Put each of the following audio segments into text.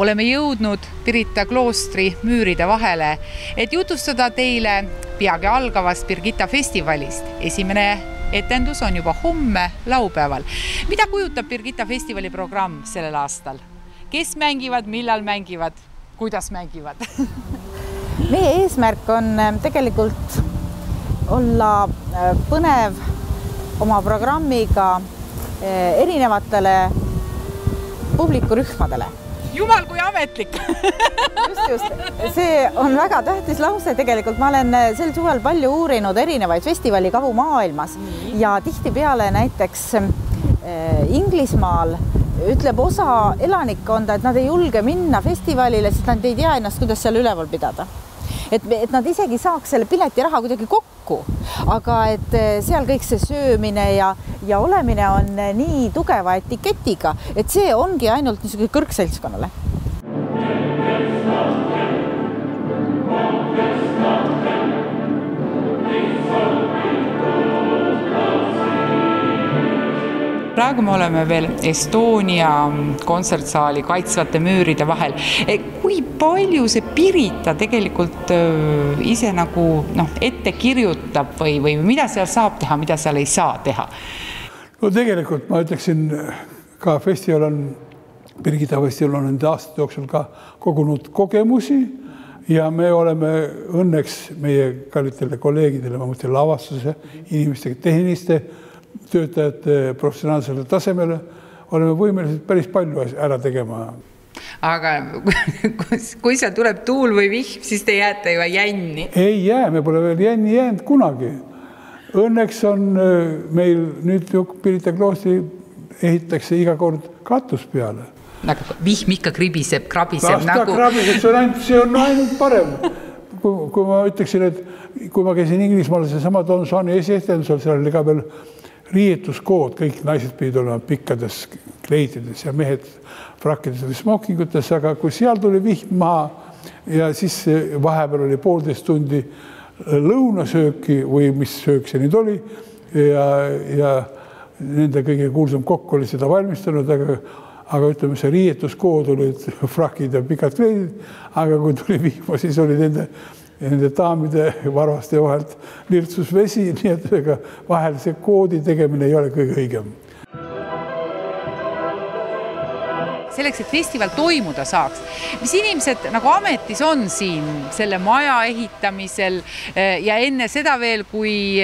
Oleme jõudnud Pirita kloostri müüride vahele, et jutustada teile peagi algavast Birgitta festivalist. Esimene etendus on juba homme laupäeval. Mida kujutab Birgitta festivali programm sellel aastal? Kes mängivad, millal mängivad, kuidas mängivad? Meie eesmärk on tegelikult olla põnev oma programmiga erinevatele publikurühmadele. Jumal kui ametlik! Just. See on väga tähtis lause tegelikult. Ma olen sel suvel palju uurinud erinevaid festivaligavu maailmas ja tihtipeale näiteks Inglismaal ütleb osa elanikkonda, et nad ei julge minna festivalile, sest nad ei tea ennast, kuidas seal üleval pidada. Et nad isegi saaks selle piletiraha kuidagi kokku, aga et seal kõik see söömine ja olemine on nii tugeva etiketiga, et see ongi ainult niisugune kõrgseltskonnale. Praegu me oleme veel Estonia kontsertsaali kaitsvate müüride vahel. Kui palju see Pirita tegelikult ise nagu ette kirjutab või mida seal saab teha, mida seal ei saa teha? No tegelikult ma ütleksin, ka Birgitta festival on nende aastate jooksul ka kogunud kogemusi ja me oleme õnneks meie kallitele kolleegidele, ma mõtlen lavastuse, inimestega, tehniliste töötajate professionaalsele tasemele, oleme võimelised päris palju ära tegema. Aga kui seal tuleb tuul või vihm, siis te jääte juba jänni? Ei jää, me pole veel jänni jäänud kunagi. Õnneks on meil nüüd Pirita kloostri ehitatakse iga kord katus peale. Nagu vihm ikka krabiseb. See on ainult parem. Kui ma ütleksin, et kui ma käisin Inglismaal seesama Don Juani esietendusel, seal oli ka veel riietuskood, kõik naised pidid olema pikkades kleitides ja mehed frakkides või smokingutes, aga kui seal tuli vihm maha ja siis vahepeal oli 1,5 tundi lõunasööki või mis söök see nüüd oli ja nende kõige kuulsam kokk oli seda valmistanud, aga ütleme, see riietuskood oli frakid ja pikad kleidid, aga kui tuli vihma, siis oli nende daamide varvaste vahelt lirtsus vesi, nii et vahel see koodi tegemine ei ole kõige õigem. Selleks, et festival toimuda saaks, mis inimesed nagu ametis on siin selle maja ehitamisel ja enne seda veel, kui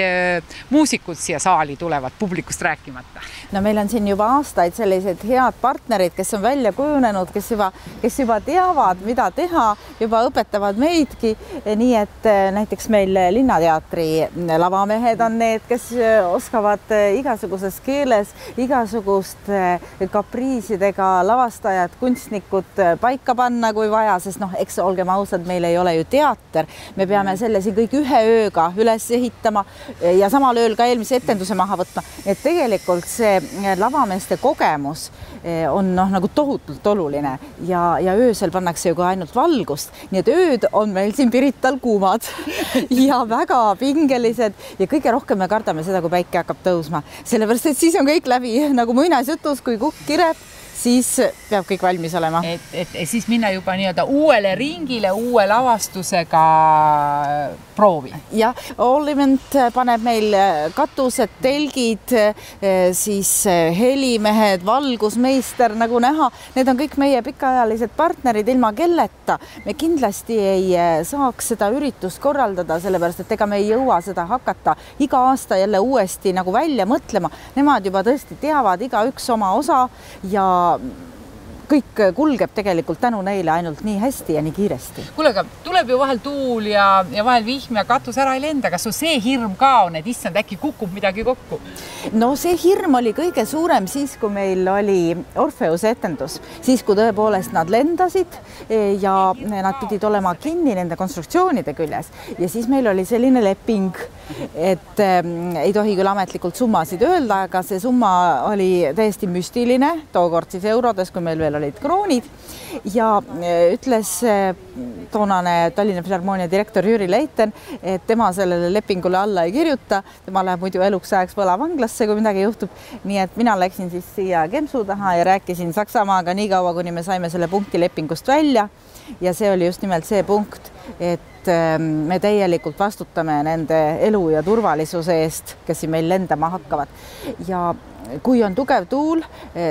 muusikud siia saali tulevad, publikust rääkimata? No meil on siin juba aastaid sellised head partnerid, kes on välja kujunenud, kes juba teavad, mida teha, juba õpetavad meidki. Nii et näiteks meil Linnateatri lavamehed on need, kes oskavad igasuguses keeles, igasugust kapriisidega lavastajad, kunstnikud paika panna, kui vaja, sest eks olgem ausad, meil ei ole ju teater. Me peame selle siin kõik ühe ööga üles ehitama ja samal ööl ka eelmise etenduse maha võtma. Et tegelikult see lavameeste kogemus on nagu tohutult oluline ja öösel pannakse ju ka ainult valgust. Nii et ööd on meil siin Pirital kuumad ja väga pingelised ja kõige rohkem me kardame seda, kui päike hakkab tõusma. Sellepärast, et siis on kõik läbi nagu muinasjutus, kui kukk kireb, siis peab kõik valmis olema. Et siis minna juba nii-öelda uuele ringile, uue lavastusega proovi. Ja Alliment paneb meil katused, telgid, siis helimehed, valgusmeister, nagu näha. Need on kõik meie pikaajalised partnerid, ilma kelleta. Me kindlasti ei saaks seda üritust korraldada, sellepärast, et ega me ei jõua seda hakata iga aasta jälle uuesti nagu välja mõtlema. Nemad juba tõesti teavad iga üks oma osa ja kõik kulgeb tegelikult tänu neile ainult nii hästi ja nii kiiresti. Kuule, aga tuleb ju vahel tuul ja vahel vihm ja katus ära ei lenda. Kas see hirm ka on, et issand, äkki kukub midagi kokku? No see hirm oli kõige suurem siis, kui meil oli Orpheuse etendus. Siis, kui tõepoolest nad lendasid ja nad pidid olema kinni nende konstruktsioonide küljes. Ja siis meil oli selline leping, et ei tohi küll ametlikult summasid öelda, aga see summa oli täiesti müstiline, tookord siis eurodes, kui meil veel olid kroonid ja ütles toonane Tallinna Filharmoonia direktor Jüri Leiten, et tema sellele lepingule alla ei kirjuta, tema läheb muidu eluks ajaks võlavanglasse, kui midagi juhtub. Nii et mina läksin siis siia kempsu taha ja rääkisin Saksamaaga nii kaua, kuni me saime selle punkti lepingust välja ja see oli just nimelt see punkt, et me täielikult vastutame nende elu ja turvalisuse eest, kes siin meil lendama hakkavad. Ja kui on tugev tuul,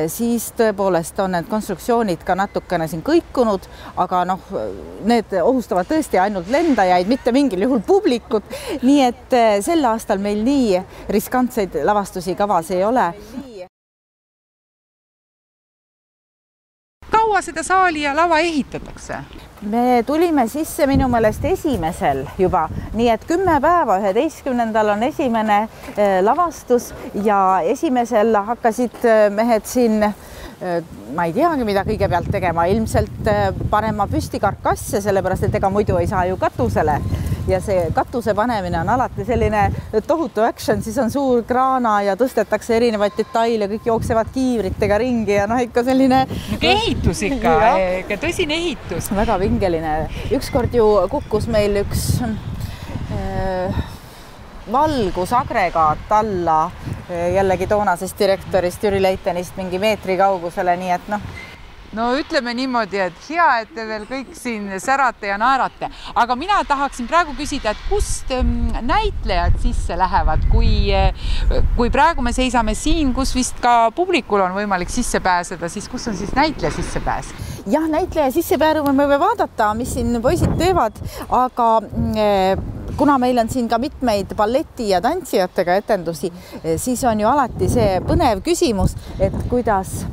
siis tõepoolest on need konstruktsioonid ka natukene siin kõikunud, aga need ohustavad tõesti ainult lendajaid, mitte mingil juhul publikut. Nii et sel aastal meil nii riskantseid lavastusi kavas ei ole. Kaua seda saali ja lava ehitatakse? Me tulime sisse minu meelest esimesel juba, nii et 10 päeva, 11. on esimene lavastus ja esimesel hakkasid mehed siin, ma ei teagi, mida kõigepealt tegema, ilmselt panema püsti karkasse, sellepärast, et ega muidu ei saa ju katusele. Ja see katuse panemine on alati selline tohutu action, siis on suur kraana ja tõstetakse erinevaid detaile, kõik jooksevad kiivritega ringi ja ikka selline... Ehitus ikka, tõsine ehitus. Väga vingeline. Ükskord ju kukkus meil üks valgusagregaat alla jällegi toonasest direktorist Jüri Leitenist mingi meetri kaugusele, nii et No ütleme niimoodi, et hea, et te veel kõik siin särate ja naerate. Aga mina tahaksin praegu küsida, et kust näitlejad sisse lähevad, kui praegu me seisame siin, kus vist ka publikul on võimalik sisse pääseda, siis kus on siis näitleja sissepääs? Jah, näitleja sissepääru me võime vaadata, mis siin poisid teevad, aga kuna meil on siin ka mitmeid balleti ja tantsijatega etendusi, siis on ju alati see põnev küsimus, et kuidas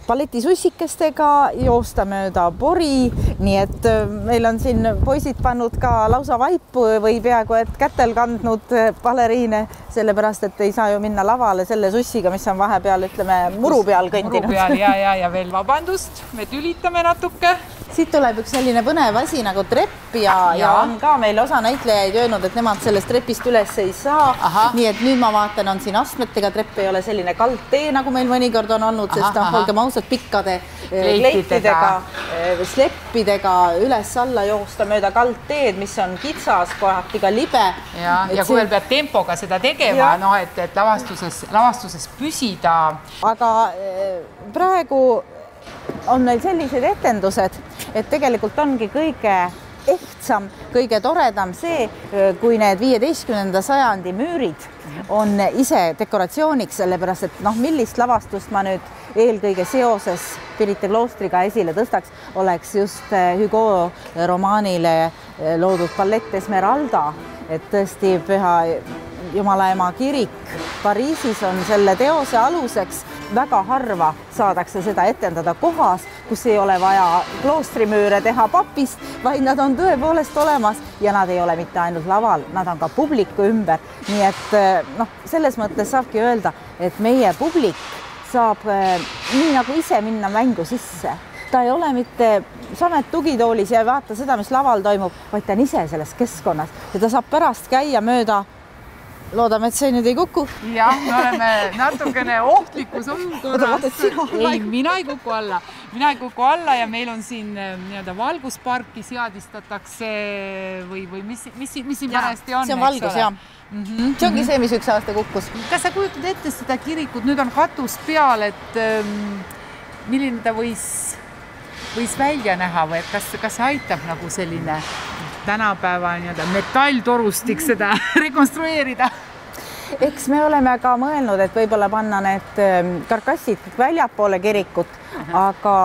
balletissussikestega joosta mööda pori, nii et meil on siin poisid pannud ka lausa vaipu või peaaegu et kätel kandnud baleriine, sellepärast, et ei saa ju minna lavale selle sussiga, mis on vahepeal, ütleme, muru peal kõndinud. Muru peal, ja veel vabandust, me tülitame natuke. Siit tuleb üks selline põnev asi nagu trepp ja on ka meil osa näitlejaid öelnud, et nemad sellest trepist üles ei saa. Nii et nüüd ma vaatan, on siin astmetega trepp, ei ole selline kaldtee, nagu meil mõnikord on olnud, sest olgem ausad pikkade kleitidega, sleppidega üles-alla joosta mööda kaldteed, mis on kitsas, kohati ka libe. Ja kui veel peab tempoga seda tegema, et lavastuses püsida. Aga praegu on meil sellised etendused, et tegelikult ongi kõige ehtsam, kõige toredam see, kui need 15. sajandi müürid on ise dekoratsiooniks, sellepärast, et millist lavastust ma nüüd eelkõige seoses Pirita kloostriga esile tõstaks, oleks just Hugo romaanile loodud ballett Esmeralda, et tõesti Püha Jumala Ema kirik Pariisis on selle teose aluseks. Väga harva saadakse seda etendada kohas, kus ei ole vaja kloostrimüüre teha papist, vaid nad on tõepoolest olemas ja nad ei ole mitte ainult laval, nad on ka publiku ümber. Nii et selles mõttes saabki öelda, et meie publik saab nii nagu ise minna mängu sisse. Ta ei ole mitte samet tugitoolis ja vaata seda, mis laval toimub, vaid ta on ise selles keskkonnas ja ta saab pärast käia mööda. Loodame, et see nüüd ei kuku. Jah, me oleme natukene ohtlikus olukorras. Ei, mina ei kuku alla. Mina ei kuku alla ja meil on siin valgusparki seadistatakse või mis siin parasti on? See on valgus, jah. See ongi see, mis üks aasta kukkus. Kas sa kujutad ette seda kirikut? Nüüd on katus peal, et milline ta võis välja näha või kas aitab nagu selline tänapäeva metalltorustik seda rekonstrueerida? Eks me oleme ka mõelnud, et võib-olla panna need karkassid väljapoole kirikut, aga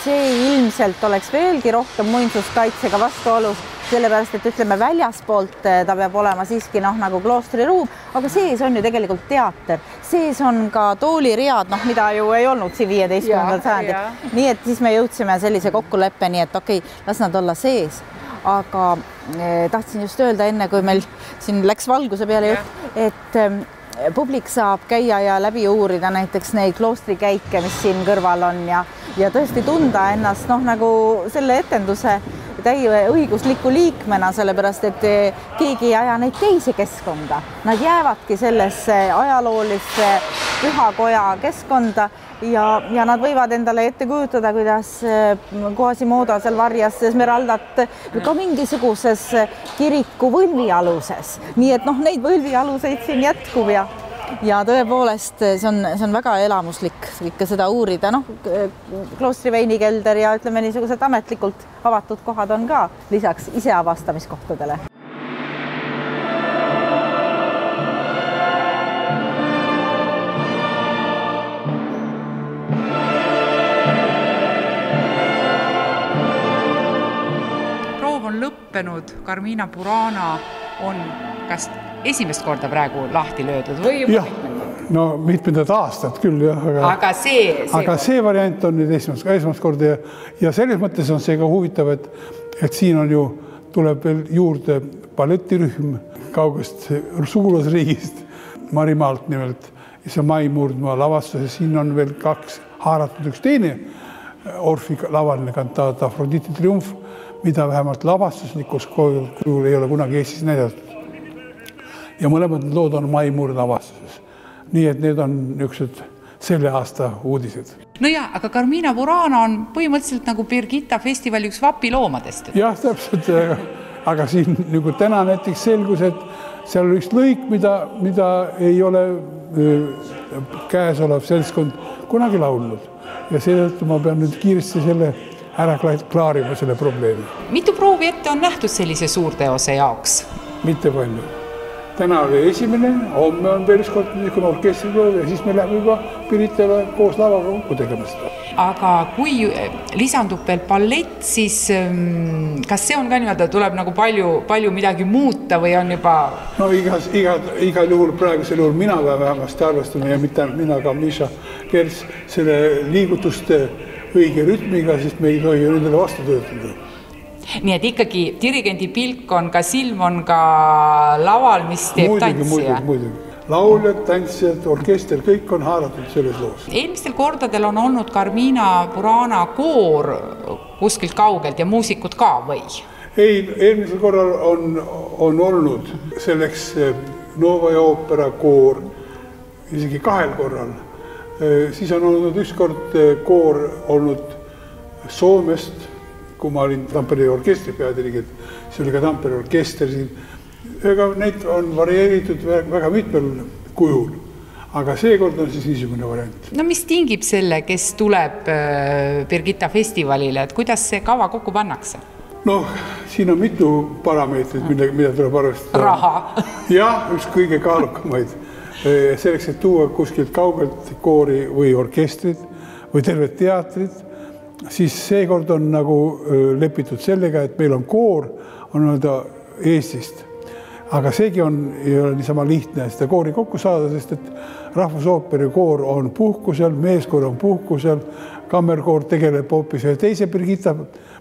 see ilmselt oleks veelgi rohkem muinsuskaitsega vastuolus, sellepärast, et ütleme väljaspoolt ta peab olema siiski nagu kloostriruum, aga sees on ju tegelikult teater. Sees on ka tooliriad, mida ju ei olnud siin 15. sajandil. Nii et siis me jõudsime sellise kokkuleppeni, et okei, las nad olla sees. Aga tahtsin just öelda enne, kui meil siin läks valguse peale jutt, et publik saab käia ja läbi uurida näiteks neid kloostrikäike, mis siin kõrval on ja tõesti tunda ennast nagu selle etenduse täie õigusliku liikmena, sellepärast et keegi ei aja neid teisi keskkonda. Nad jäävadki sellesse ajaloolisse pühakoja keskkonda ja nad võivad endale ette kujutada, kuidas Quasimodo seal varjas Esmeraldat ka mingisuguses kiriku võlvialuses. Nii et neid võlvialuseid siin jätkub ja tõepoolest see on väga elamuslik ikka seda uurida. Kloostri veinikelder ja ütleme niisugused ametlikult avatud kohad on ka lisaks iseavastamiskohtadele. Proov on lõppenud, Carmina Burana on kas esimest korda praegu lahti löödud või juba mitmendat? No mitmendat aastat küll, jah. Aga see variant on nüüd esimest korda ja selles mõttes on see ka huvitav, et siin on ju, tuleb veel juurde balletirühm kaugest sugulasriigist, Marimaalt nimelt, ja see Mai Murdmaa lavastus ja siin on veel kaks haaratud üks teine Orfi lavaline kantaat Afroditi triumf, mida vähemalt lavastuslikus kujul ei ole kunagi Eestis näidatud. Ja mõlemad lood on Mai Murd lavastuses. Nii et need on niisugused selle aasta uudised. No ja, aga Carmina Burana on põhimõtteliselt nagu Birgitta festivali üks vapiloomadest. Jah, täpselt, aga siin nagu täna näiteks selgus, et seal oli üks lõik, mida ei ole käesolev seltskond kunagi laulnud. Ja seetõttu ma pean nüüd kiiresti selle ära klaarima selle probleemi. Mitu proovi ette on nähtud sellise suurteose jaoks? Mitte palju. Täna oli esimene, homme on veel ükskord niisugune orkestriproov ja siis me läheme juba Pirritale koos lavaga kokku tegema seda. Aga kui lisandub veel ballett, siis kas see on ka niimoodi, tuleb nagu palju midagi muuta või on juba... No igal juhul praegusel juhul mina vähemasti arvestame ja mitte mina ka Misha Kers selle liigutuste õige rütmiga, sest me ei tohi nendele vastu töötada. Nii et ikkagi dirigendi pilk on ka silm on ka laval, mis teeb tantsija. Muidugi. Lauljad, tantsijad, orkester, kõik on haaratud selles loos. Eelmistel kordadel on olnud Carmina Burana koor kuskilt kaugelt ja muusikud ka või? Ei, eelmisel korral on olnud selleks Novaja Oopera koor, isegi 2 korral. Siis on olnud ükskord koor olnud Soomest, kui ma olin Tampere orkestri peadirigent, see oli ka Tampere orkester siin. Ega neid on varieeritud väga mitmel kujul, aga seekord on siis niisugune variant. No mis tingib selle, kes tuleb Birgitta festivalile, et kuidas see kava kokku pannakse? No, siin on mitu parameetrit, mida tuleb arvestada. Raha. Jah, üks kõige kaalukamaid. Selleks, et tuua kuskilt kaugelt koori või orkestrid või terved teatrid, siis seekord on nagu lepitud sellega, et meil on koor, on Eestist. Aga seegi ei ole niisama lihtne seda koori kokku saada, sest et Rahvusooperi koor on puhkusel, meeskoor on puhkusel, kammerkoor tegeleb hoopis teise Birgitta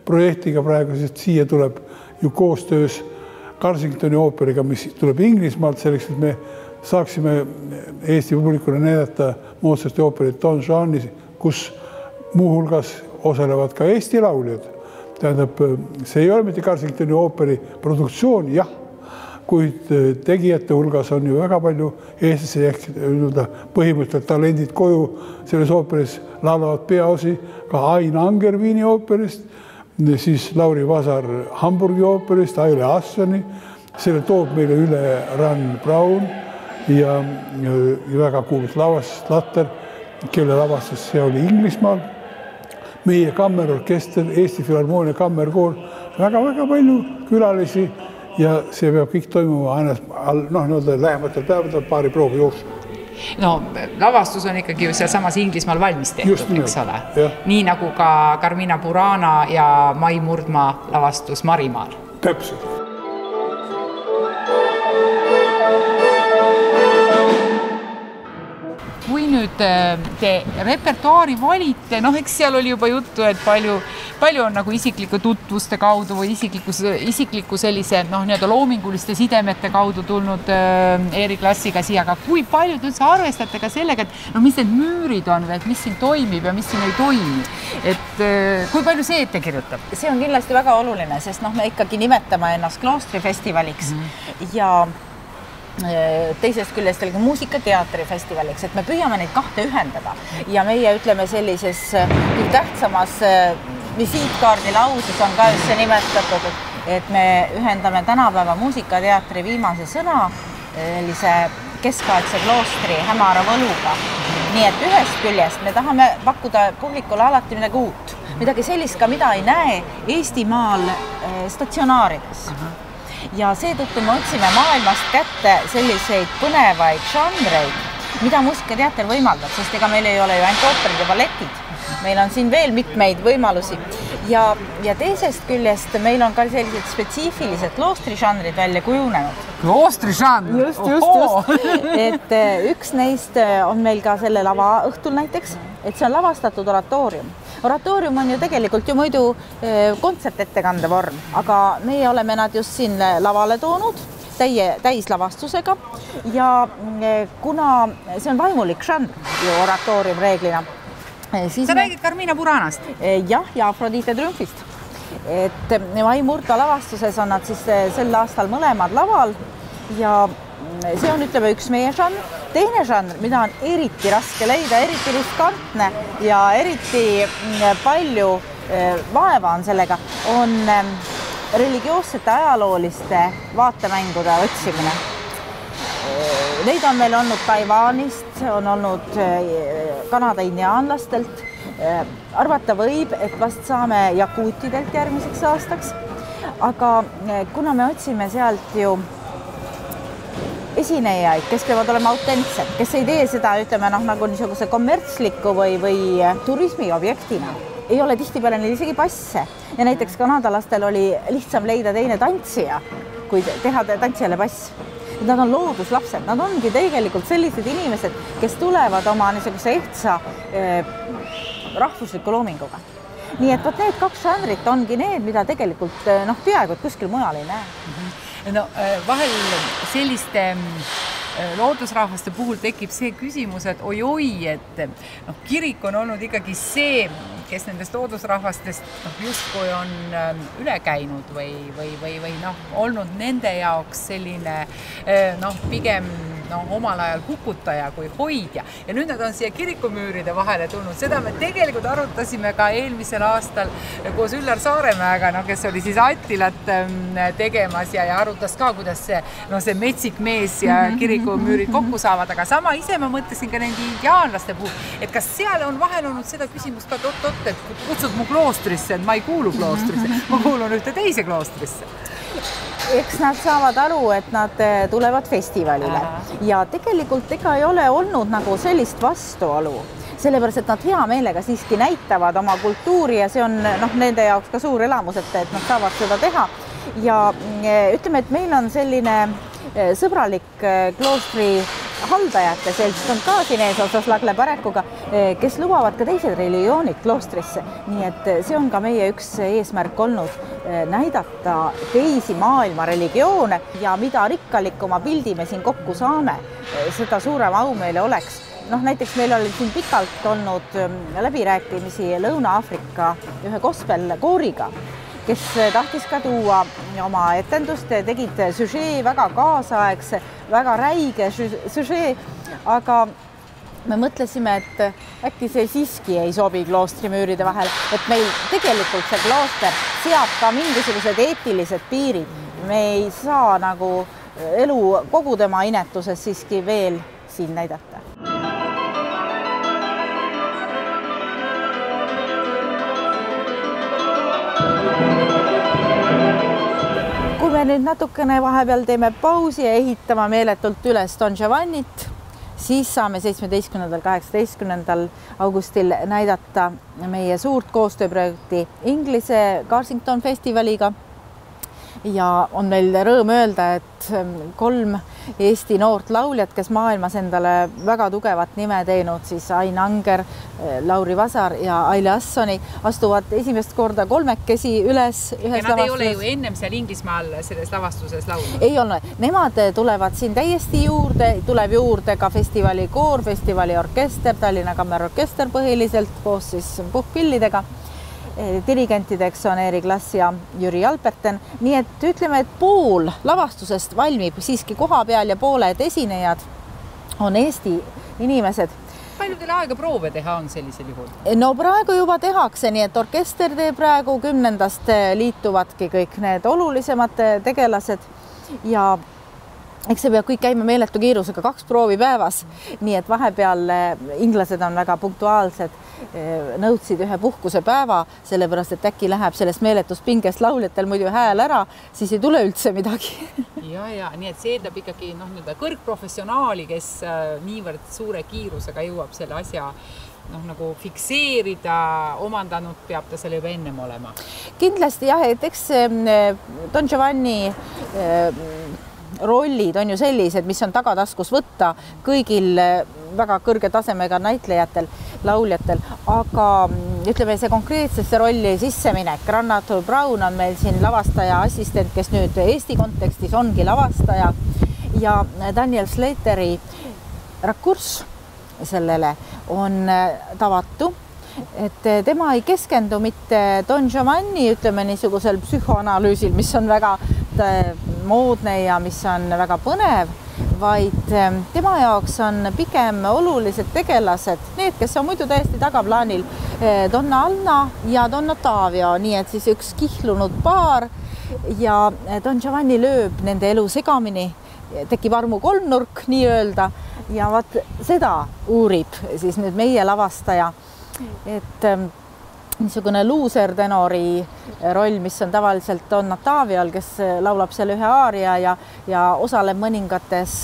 projektiga praegu, sest siia tuleb ju koostöös Karsingtoni ooperiga, mis tuleb Inglismaalt selleks, et me saaksime Eesti publikule näidata Mozarti ooperit Don Juani, kus muuhulgas osalevad ka Eesti lauljad. Tähendab, see ei ole mitte Karsingtoni ooperi produktsioon, jah, kuid tegijate hulgas on ju väga palju eestlasi ehk põhimõtteliselt talendid koju selles ooperis laulavad peaosi ka Ain Anger Viini ooperist, siis Lauri Vasar Hamburgi ooperist, Aile Assoni, selle toob meile üle Ran Braun ja väga kuulus lavastus Slatter, kelle lavastus see oli Inglismaal. Meie kammerorkester, Eesti Filharmoonia kammerkoor, väga palju külalisi ja see peab kõik toimuma aina lähematel päevadel paari proovi jooksul. No, lavastus on ikkagi ju seal samas Inglismaal valmis tehtud, eks ole? Nii nagu ka Carmina Burana ja Mai Murdmaa lavastus Marimaal. täpselt. Kui nüüd te repertuaari valite, eks seal oli juba juttu, et palju on nagu isikliku tutvuste kaudu või isikliku sellise nii-öelda loominguliste sidemete kaudu tulnud E-klassiga siia, aga kui palju te üldse arvestate ka sellega, et mis need müürid on või et mis siin toimib ja mis siin ei toimi, et kui palju see ette kirjutab? See on kindlasti väga oluline, sest me ikkagi nimetame ennast kloostrifestivaliks ja teisest küljest ka muusikateatrifestivaliks, et me püüame neid kahte ühendada ja meie ütleme sellises tähtsamas visiitkaardi lauses on ka just see nimetatud, et me ühendame tänapäeva muusikateatri viimase sõna sellise keskaegse kloostri hämara võluga. Nii et ühest küljest me tahame pakkuda publikule alati midagi uut, midagi sellist ka, mida ei näe Eestimaal statsionaarides. Ja seetõttu me otsime maailmast kätte selliseid põnevaid žanreid, mida muusikateater võimaldab, sest ega meil ei ole ju ainult ooperid ja balletid. Meil on siin veel mitmeid võimalusi ja teisest küljest meil on ka sellised spetsiifilised kloostrižanrid välja kujunenud. Kloostrižanr? Just. Et üks neist on meil ka selle lavaõhtul näiteks, et see on lavastatud oratoorium. Oratoorium on ju tegelikult ju muidu kontsertettekande vorm, aga meie oleme nad just siin lavale toonud täislavastusega ja kuna see on vaimulik žanr ju oratoorium reeglina. Sa räägid Carmina Buranast? Jah, ja Afrodite Triumfist. Et Vaimurta lavastuses on nad siis sel aastal mõlemad laval ja see on, ütleme, üks meie žanr. Teine žanr, mida on eriti raske leida, eriti riskantne ja eriti palju vaeva on sellega, on religioossete ajalooliste vaatemängude otsimine. Neid on meil olnud Taiwanist, on olnud Kanada indiaanlastelt. Arvata võib, et vast saame jakuutidelt järgmiseks aastaks, aga kuna me otsime sealt ju esinejaid, kes peavad olema autentsed, kes ei tee seda, ütleme, nagu niisuguse kommertsliku või turismiobjektina. Ei ole tihtipeale neil isegi passe. Ja näiteks kanadalastel oli lihtsam leida teine tantsija, kui teha tantsijale pass. Nad on looduslapsed, nad ongi tegelikult sellised inimesed, kes tulevad oma niisuguse ehtsa rahvusliku loominguga. Nii et need kaks žanrit ongi need, mida tegelikult peaaegu kuskil mujal ei näe. Vahel selliste loodusrahvaste puhul tekib see küsimus, et oi, et kirik on olnud ikkagi see, kes nendest loodusrahvastest justkui on üle käinud või olnud nende jaoks selline pigem omal ajal hukutaja kui hoidja. Ja nüüd nad on siia kirikumüüride vahele tulnud. Seda me tegelikult arutasime ka eelmisel aastal koos Üllar Saaremäega, kes oli siis Attilat tegemas ja arutas ka, kuidas see metsik mees ja kirikumüürid kokku saavad. Aga sama ise ma mõtlesin ka nende indiaanlaste puhul, et kas seal on vahel olnud seda küsimust ka et kutsud mu kloostrisse, et ma ei kuulu kloostrisse, ma kuulun ühte teise kloostrisse. Eks nad saavad aru, et nad tulevad festivalile ja tegelikult ega ei ole olnud nagu sellist vastuolu, sellepärast, et nad hea meelega siiski näitavad oma kultuuri ja see on nende jaoks ka suur elamus, et nad saavad seda teha ja ütleme, et meil on selline sõbralik kloostri haldajate seltskond ka siin eesotsas Lagle Parekuga, kes lubavad ka teised religioonid kloostrisse. Nii et see on ka meie üks eesmärk olnud näidata teisi maailma religioone ja mida rikkalikuma pildi me siin kokku saame, seda suurem au meile oleks. Näiteks meil oli siin pikalt olnud läbirääkimisi Lõuna-Aafrika ühe gospelkooriga, kes tahtis ka tuua oma etendust, tegid süžee väga kaasaegse, väga räige süžee, aga me mõtlesime, et äkki see siiski ei sobi kloostrimüüride vahel, et meil tegelikult see klooster seab ka mingisugused eetilised piirid. Me ei saa nagu elu kogu tema inetuses siiski veel siin näidata. Kui me nüüd natukene vahepeal teeme pausi ja ehitame meeletult üles Don Giovannit, siis saame 17. 18. augustil näidata meie suurt koostööprojekti Inglise Carsington festivaliga. ja on meil rõõm öelda, et 3 Eesti noort lauljat, kes maailmas endale väga tugevat nime teinud, siis Ain Anger, Lauri Vasar ja Aile Assoni astuvad esimest korda kolmekesi üles ühes lavastuses. Nad ei ole ju ennem seal Inglismaal selles lavastuses laulnud? Ei ole. Nemad tulevad siin täiesti juurde, tuleb juurde ka festivali koor, festivali orkester, Tallinna Kammerorkester põhiliselt koos siis puhkpillidega. Dirigentideks on Erik Lass ja Jüri Alberten, nii et ütleme, et pool lavastusest valmib siiski koha peal ja pooled esinejad on Eesti inimesed. Palju teil aega proove teha on sellisel juhul? No praegu juba tehakse, nii et orkester teeb praegu 10. liituvadki kõik need olulisemad tegelased ja eks see peab kõik käima meeletu kiirusega 2 proovi päevas, nii et vahepeal inglased on väga punktuaalsed, nõudsid ühe puhkusepäeva, sellepärast et äkki läheb sellest meeletust pingest lauljatel muidu hääl ära, siis ei tule üldse midagi. Ja, nii et see eeldab ikkagi kõrgprofessionaali, kes niivõrd suure kiirusega jõuab selle asja nagu fikseerida, omandanud peab ta selle juba ennem olema. Kindlasti jah, et eks Don Giovanni rollid on ju sellised, mis on tagataskus võtta kõigil väga kõrge tasemega näitlejatel, lauljatel, aga ütleme, see konkreetsesse rolli sisseminek. Rannatul Brown on meil siin lavastaja assistent, kes nüüd Eesti kontekstis ongi lavastaja ja Daniel Slateri rakurss sellele on tavatu, et tema ei keskendu mitte Don Giovanni, ütleme niisugusel psühhoanalüüsil, mis on väga moodne ja mis on väga põnev, vaid tema jaoks on pigem olulised tegelased, need, kes on muidu täiesti tagaplaanil, Donna Anna ja Don Ottavio, nii et siis üks kihlunud paar ja Don Giovanni lööb nende elu segamini, tekib armu kolmnurk nii-öelda ja vaat seda uurib siis nüüd meie lavastaja, et niisugune luuser tenori roll, mis on tavaliselt Don Ottaviol, kes laulab seal ühe aaria ja osaleb mõningates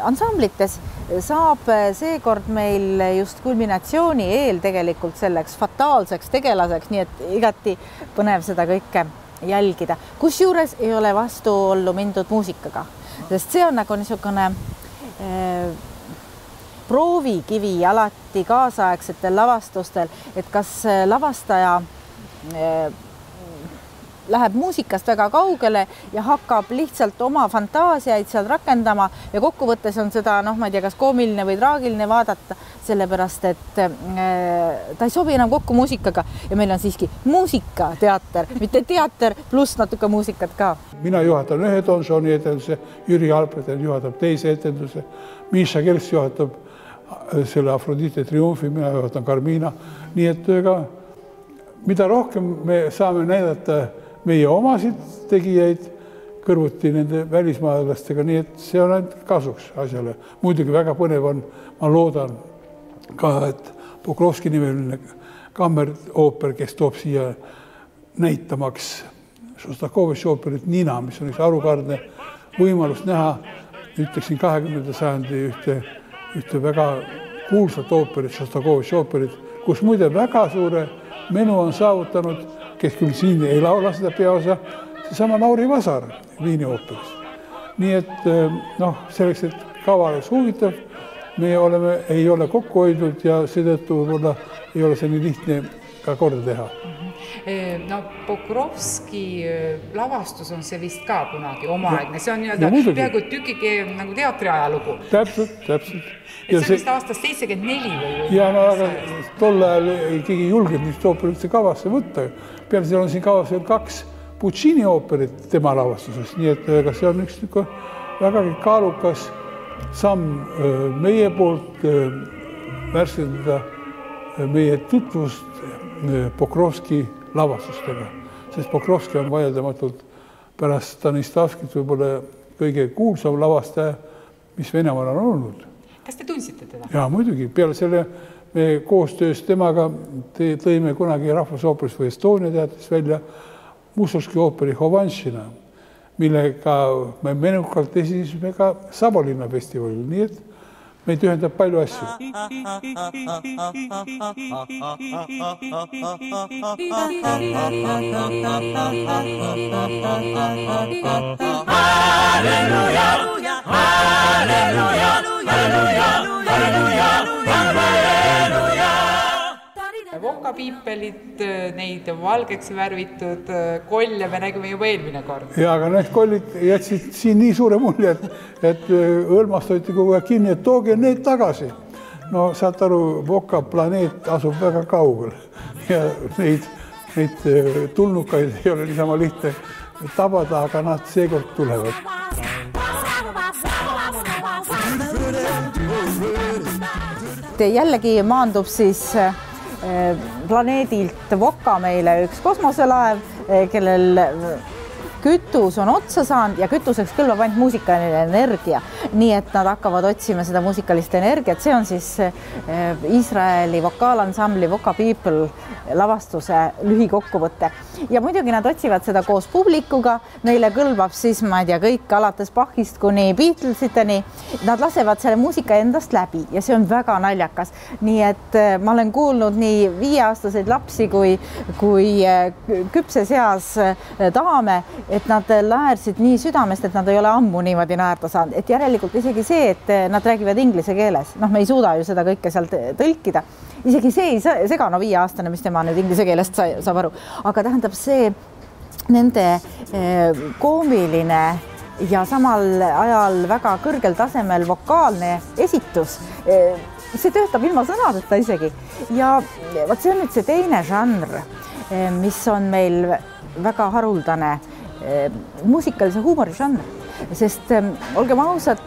ansamblites, saab seekord meil just kulminatsiooni eel tegelikult selleks fataalseks tegelaseks, nii et igati põnev seda kõike jälgida. Kusjuures ei ole vastuollu mindud muusikaga, sest see on nagu niisugune proovikivi alati kaasaegsetel lavastustel, et kas lavastaja läheb muusikast väga kaugele ja hakkab lihtsalt oma fantaasiaid seal rakendama ja kokkuvõttes on seda, ma ei tea, kas koomiline või traagiline vaadata, sellepärast et ta ei sobi enam kokku muusikaga ja meil on siiski muusikateater, mitte teater pluss natuke muusikat ka. Mina juhatan ühe Don Juani etenduse, Jüri Alberten juhatab teise etenduse, Miša Kers juhatab selle Afrodite triumfi, mina juhatan Carmina. Nii et mida rohkem me saame näidata meie omasid tegijaid kõrvuti nende välismaalastega, nii et see on ainult kasuks asjale. Muidugi väga põnev on, ma loodan ka, et Pokrovski nimeline kammerooper, kes toob siia näitamaks Šostakovitši ooperit Nina, mis on üks arukordne võimalus näha, ütleksin 20. sajandi ühte väga kuulsat ooperit, Šostakovitši ooperit, kus muide väga suure menu on saavutanud, kes küll siin ei laula seda peaosa, seesama Lauri Vasar Viini ooperist. Nii et selleks, et kava oleks huvitav, me ei ole kokku hoidnud ja seetõttu võib-olla ei ole see nii lihtne ka korda teha. Pokrovski lavastus on see vist ka kunagi omaaegne, see on peaaegu tükike nagu teatriajalugu. Täpselt. See on vist aastast 74 või? Ja aga tol ajal keegi julgenud vist ooperit kavasse võtta. Peale seal on siin kavas veel 2 Puccini ooperit tema lavastusest, nii et see on üks vägagi kaalukas samm meie poolt värskendada meie tutvust Pokrovski lavastustega, sest Pokrovski on vaieldamatult pärast Stanislavskit võib-olla kõige kuulsam lavastaja, mis Venemaal on olnud. Kas te tundsite teda? Ja, muidugi. Peale selle me koostöös temaga tõime kunagi Rahvusooperist või Estonia teatris välja Mussorgski ooperi Hovanšina, millega me menukalt esinesime ka Sabolinna festivalil, nii et meid ühendab palju asju. Halleluja, halleluja, halleluja, halleluja, halleluja. Vokapiipelid, neid valgeks värvitud kolle me nägime juba eelmine kord. Ja, aga need kollid jätsid siin nii suure mulje, et õlmast hoiti kogu aeg kinni, et tooge need tagasi. No saad aru, Voka planeet asub väga kaugel ja neid tulnukaid ei ole niisama lihtne tabada, aga nad seekord tulevad. Jällegi maandub siis planeedilt Voka meile üks kosmoselaev, kellel kütus on otsa saanud ja kütuseks kõlbab ainult muusikaline energia. Nii et nad hakkavad otsima seda muusikalist energiat. See on siis Iisraeli vokaalansambli Voka People lavastuse lühikokkuvõte. Ja muidugi nad otsivad seda koos publikuga. Neile kõlbab siis, ma ei tea, kõik alates Bachist kuni Beatlesiteni. Nad lasevad selle muusika endast läbi ja see on väga naljakas. Nii et ma olen kuulnud nii 5-aastaseid lapsi kui küpses eas daame, et nad naersid nii südamest, et nad ei ole ammu niimoodi naerda saanud. Et järelikult isegi see, et nad räägivad inglise keeles. Noh, me ei suuda ju seda kõike sealt tõlkida. Isegi see ei sega, no 5-aastane, mis tema nüüd inglise keelest saab aru. Aga tähendab see nende koomiline ja samal ajal väga kõrgel tasemel vokaalne esitus. See töötab ilma sõnadeta isegi. Ja vaat see on nüüd see teine žanr, mis on meil väga haruldane muusikalise huumori žanr, sest olgem ausad,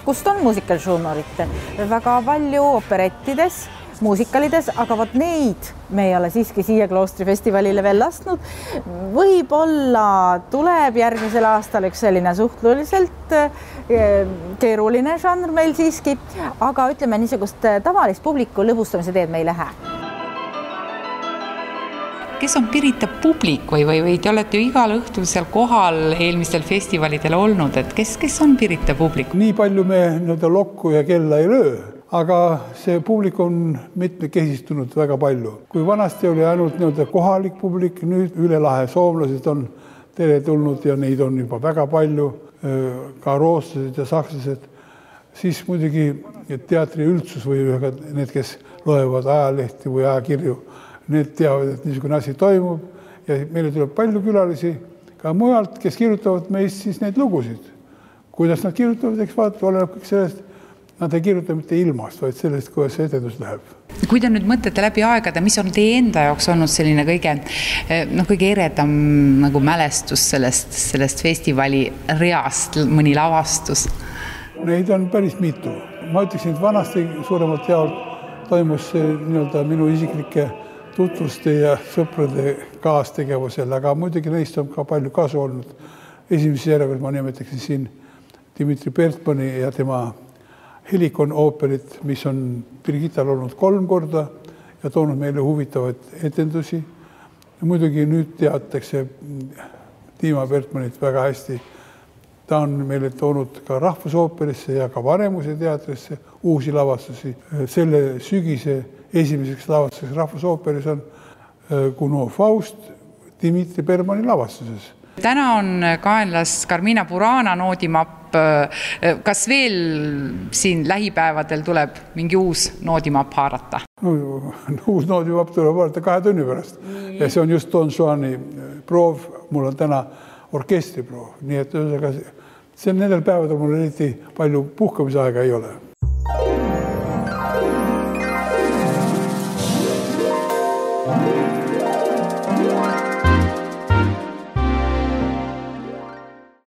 kust on muusikalise huumorit? Väga palju operettides, muusikalides, aga vaat neid me ei ole siiski siia kloostrifestivalile veel lasknud. Võib-olla tuleb järgmisel aastal üks selline suhtluliselt keeruline žanr meil siiski, aga ütleme niisugust tavalist publiku lõbustamise teed me ei lähe. Kes on Pirita publik või te olete ju igal õhtul seal kohal eelmistel festivalidel olnud, et kes on Pirita publik? Nii palju me lokku ja kella ei löö, aga see publik on mitmekesistunud väga palju. Kui vanasti oli ainult kohalik publik, nüüd üle lahe soomlased on teretulnud ja neid on juba väga palju, ka rootslased ja sakslased, siis muidugi teatri üldsus või need, kes loevad ajalehti või ajakirju, need teavad, et niisugune asi toimub ja meile tuleb palju külalisi ka mujalt, kes kirjutavad meist siis neid lugusid. Kuidas nad kirjutavad, eks vaata, oleneb kõik sellest, nad ei kirjuta mitte ilmast, vaid sellest, kuidas see etendus läheb. Kui te nüüd mõtlete läbi aegade, mis on teie enda jaoks olnud selline kõige eredam mälestus sellest festivali reast, mõni lavastus? Neid on päris mitu. Ma ütleksin, et vanasti suuremalt jaolt toimus minu isiklike tutvuste ja sõprade kaastegevusel, aga muidugi neist on ka palju kasu olnud. Esimeses järjekorras ma nimetaksin siin Dmitri Bertmani ja tema Helikon ooperit, mis on Birgittal olnud 3 korda ja toonud meile huvitavaid etendusi. Ja muidugi nüüd teatakse Dima Bertmanit väga hästi. Ta on meile toonud ka rahvusooperisse ja ka Vanemuse teatrisse uusi lavastusi. Selle sügise esimeseks lavastuseks rahvusooperis on Kuno Faust Dmitri Bertmani lavastuses. Täna on kaenlas Carmina Burana noodimapp. Kas veel siin lähipäevadel tuleb mingi uus noodimapp haarata? Uus noodimapp tuleb haarata 2 tunni pärast. Ja see on just Don Juani proov. Mul on täna orkestriproov. Nii et nendel päevadel mul eriti palju puhkamisaega ei ole.